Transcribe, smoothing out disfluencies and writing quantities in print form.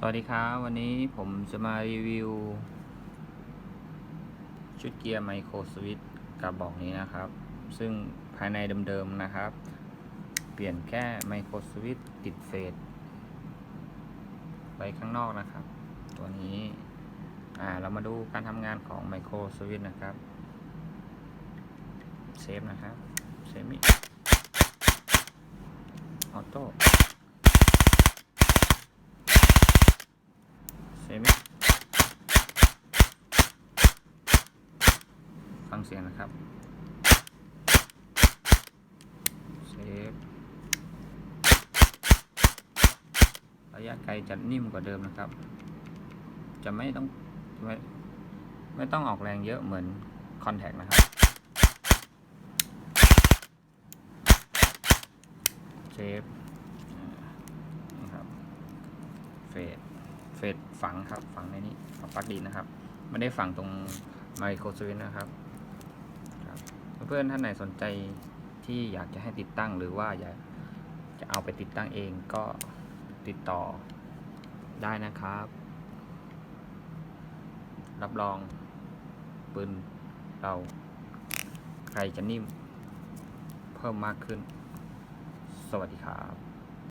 วัสดีครับวันนี้ผมจะมารีวิวชุดเกียร์ไมโครสวิตช์กระบอกนี้นะครับซึ่งภายในเดิมๆนะครับเปลี่ยนแค่ไมโครสวิตช์ติดเฟสไว้ข้างนอกนะครับตัวนี้เรามาดูการทำงานของไมโครสวิตช์นะครับเซฟนะครับเซมิออโต้เซมิฟังเสียงนะครับเซฟระยะไกลจะนิ่มกว่าเดิมนะครับจะไม่ต้องออกแรงเยอะเหมือนคอนแทคนะครับเซฟนะครับเฟดฝังครับฝังในนี้ปลั๊กดินนะครับไม่ได้ฝังตรงไมโครสวิตช์นะครับเพื่อนท่านไหนสนใจที่อยากจะให้ติดตั้งหรือว่าอยากจะเอาไปติดตั้งเองก็ติดต่อได้นะครับรับรองปืนเราใครจะนิ่มเพิ่มมากขึ้นสวัสดีครับ